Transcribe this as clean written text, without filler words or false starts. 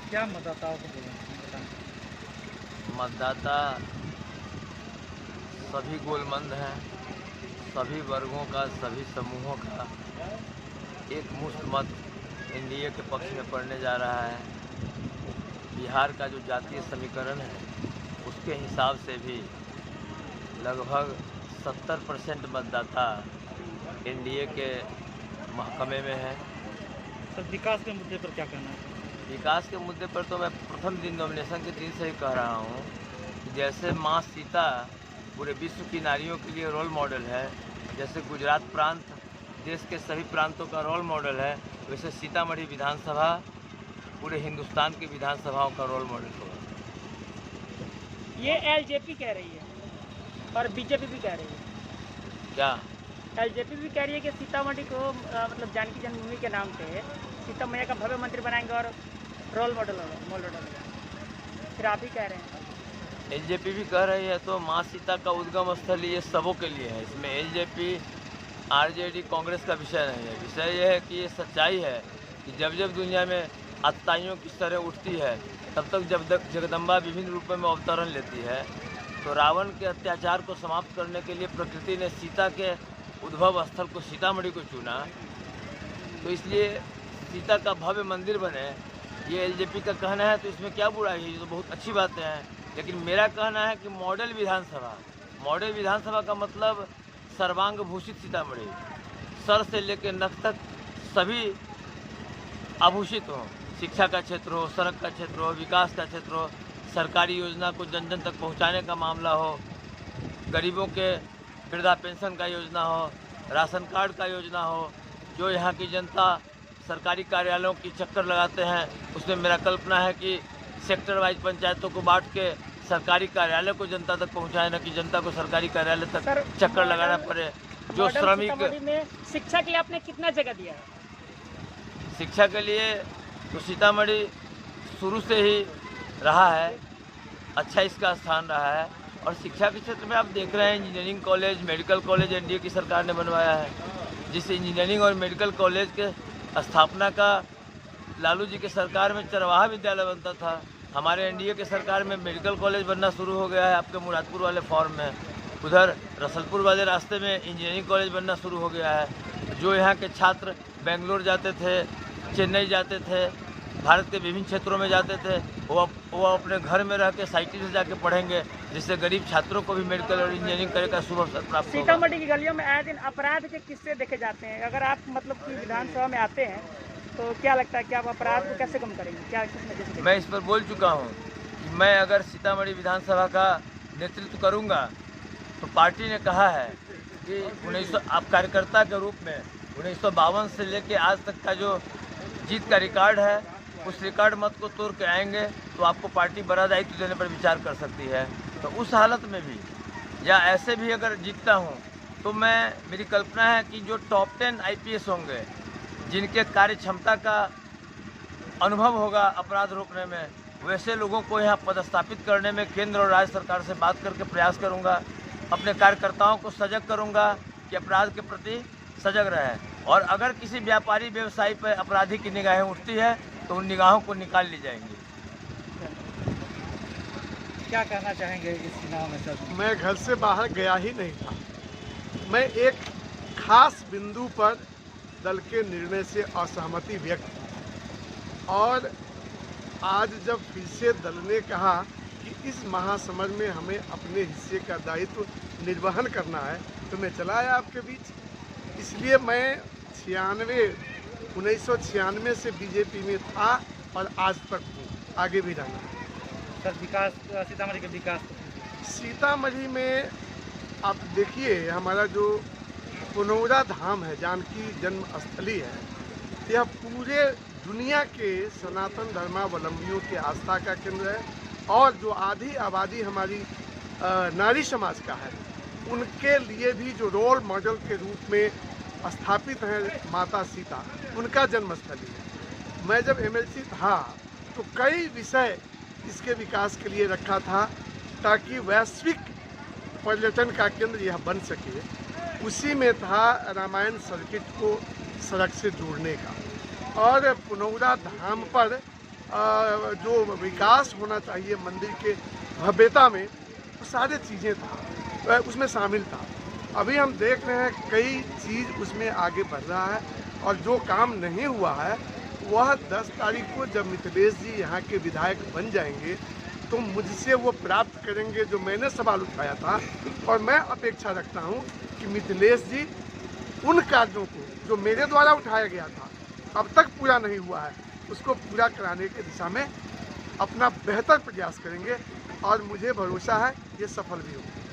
क्या मतदाताओं को बताएं? मतदाता सभी गोलमंद हैं, सभी वर्गों का, सभी समूहों का एक मुश्त मत एनडीए के पक्ष में पड़ने जा रहा है। बिहार का जो जातीय समीकरण है उसके हिसाब से भी लगभग 70% मतदाता एनडीए के महकमे में है। सर, विकास के मुद्दे पर क्या कहना है? विकास के मुद्दे पर तो मैं प्रथम दिन नॉमिनेशन के दिन से ही कह रहा हूँ कि जैसे माँ सीता पूरे विश्व की नारियों के लिए रोल मॉडल है, जैसे गुजरात प्रांत देश के सभी प्रांतों का रोल मॉडल है, वैसे सीतामढ़ी विधानसभा पूरे हिंदुस्तान की विधानसभाओं का रोल मॉडल होगा। ये एलजेपी कह रही है और बीजेपी भी कह रही है। क्या एलजेपी भी कह रही है कि सीतामढ़ी को मतलब जानकी जन्मभूमि के नाम पे सीता मैया का भव्य मंदिर बनाएंगे और रोल मॉडल होगा। फिर आप ही कह रहे हैं। एलजेपी भी कह रही है, तो माँ सीता का उद्गम स्थल ये सबों के लिए है। इसमें एलजेपी आरजेडी कांग्रेस का विषय नहीं है। विषय यह है कि ये सच्चाई है कि जब जब दुनिया में आतताइयों की तरह उठती है, तब तक जब तक जगदम्बा विभिन्न रूपों में अवतरण लेती है। तो रावण के अत्याचार को समाप्त करने के लिए प्रकृति ने सीता के उद्भव स्थल को सीतामढ़ी को चुना, तो इसलिए सीता का भव्य मंदिर बने, ये एलजेपी का कहना है। तो इसमें क्या बुराई है? ये तो बहुत अच्छी बातें हैं। लेकिन मेरा कहना है कि मॉडल विधानसभा का मतलब सर्वांग भूषित सीतामढ़ी, सर से लेकर नख तक सभी आभूषित हो। शिक्षा का क्षेत्र हो, सड़क का क्षेत्र हो, विकास का क्षेत्र हो, सरकारी योजना को जन जन तक पहुंचाने का मामला हो, गरीबों के वृद्धा पेंशन का योजना हो, राशन कार्ड का योजना हो। जो यहाँ की जनता सरकारी कार्यालयों की चक्कर लगाते हैं, उसमें मेरा कल्पना है कि सेक्टर वाइज पंचायतों को बांट के सरकारी कार्यालय को जनता तक पहुँचाए, न कि जनता को सरकारी कार्यालय तक चक्कर लगाना पड़े। जो श्रमिक में शिक्षा के लिए आपने कितना जगह दिया है? शिक्षा के लिए तो सीतामढ़ी शुरू से ही रहा है, अच्छा इसका स्थान रहा है। और शिक्षा के क्षेत्र में आप देख रहे हैं engineering college, medical college NDA की सरकार ने बनवाया है। जिस इंजीनियरिंग और मेडिकल कॉलेज के स्थापना का लालू जी के सरकार में चरवाहा विद्यालय बनता था, हमारे एनडीए के सरकार में मेडिकल कॉलेज बनना शुरू हो गया है आपके मुरादपुर वाले फॉर्म में। उधर रसलपुर वाले रास्ते में इंजीनियरिंग कॉलेज बनना शुरू हो गया है। जो यहाँ के छात्र बेंगलोर जाते थे, चेन्नई जाते थे, भारत के विभिन्न क्षेत्रों में जाते थे, वो अपने घर में रह के साइकिल से जाके पढ़ेंगे, जिससे गरीब छात्रों को भी मेडिकल और इंजीनियरिंग करने का शुभ अवसर प्राप्त होगा। सीतामढ़ी की गलियों में आए दिन अपराध के किस्से देखे जाते हैं। अगर आप मतलब कि विधानसभा में आते हैं तो क्या लगता है कि आप अपराध को कैसे कम करेंगे? क्या किस मैं इस पर बोल चुका हूँ कि मैं अगर सीतामढ़ी विधानसभा का नेतृत्व करूँगा तो पार्टी ने कहा है कि 1900 आप कार्यकर्ता के रूप में 1952 से लेके आज तक का जो जीत का रिकॉर्ड है, उस रिकॉर्ड मत को तोड़ के आएंगे तो आपको पार्टी बड़ा दायित्व देने पर विचार कर सकती है। तो उस हालत में भी या ऐसे भी अगर जीतता हूँ तो मेरी कल्पना है कि जो टॉप 10 आईपीएस होंगे, जिनके कार्य क्षमता का अनुभव होगा अपराध रोकने में, वैसे लोगों को यहाँ पदस्थापित करने में केंद्र और राज्य सरकार से बात करके प्रयास करूँगा। अपने कार्यकर्ताओं को सजग करूँगा कि अपराध के प्रति सजग रहे, और अगर किसी व्यापारी व्यवसायी पर अपराधी की निगाहें उठती है तो उन निगाहों को निकाल ली जाएंगी। क्या कहना चाहेंगे इस चुनाव में सर? मैं घर से बाहर गया ही नहीं था। मैं एक खास बिंदु पर दल के निर्णय से असहमति व्यक्त की, और आज जब फिर से दल ने कहा कि इस महासमर में हमें अपने हिस्से का दायित्व निर्वहन करना है, तो मैं चला आया आपके बीच। इसलिए मैं 1996 से बीजेपी में था और आज तक हूँ, आगे भी रहना है। सर, विकास, सीतामढ़ी के विकास, सीतामढ़ी में आप देखिए, हमारा जो पुनौरा धाम है, जानकी जन्म स्थली है, यह पूरे दुनिया के सनातन धर्मावलंबियों के आस्था का केंद्र है। और जो आधी आबादी हमारी नारी समाज का है, उनके लिए भी जो रोल मॉडल के रूप में स्थापित है माता सीता, उनका जन्मस्थली है। मैं जब एमएलसी था तो कई विषय इसके विकास के लिए रखा था ताकि वैश्विक पर्यटन का केंद्र यह बन सके। उसी में था रामायण सर्किट को सड़क से जोड़ने का, और पुनौरा धाम पर जो विकास होना चाहिए मंदिर के भव्यता में, वो सारी चीज़ें था उसमें शामिल था। अभी हम देख रहे हैं कई चीज़ उसमें आगे बढ़ रहा है, और जो काम नहीं हुआ है वह 10 तारीख को जब मिथिलेश जी यहाँ के विधायक बन जाएंगे तो मुझसे वो प्राप्त करेंगे जो मैंने सवाल उठाया था। और मैं अपेक्षा रखता हूँ कि मिथिलेश जी उन कार्यों को जो मेरे द्वारा उठाया गया था, अब तक पूरा नहीं हुआ है, उसको पूरा कराने की दिशा में अपना बेहतर प्रयास करेंगे, और मुझे भरोसा है ये सफल भी होगा।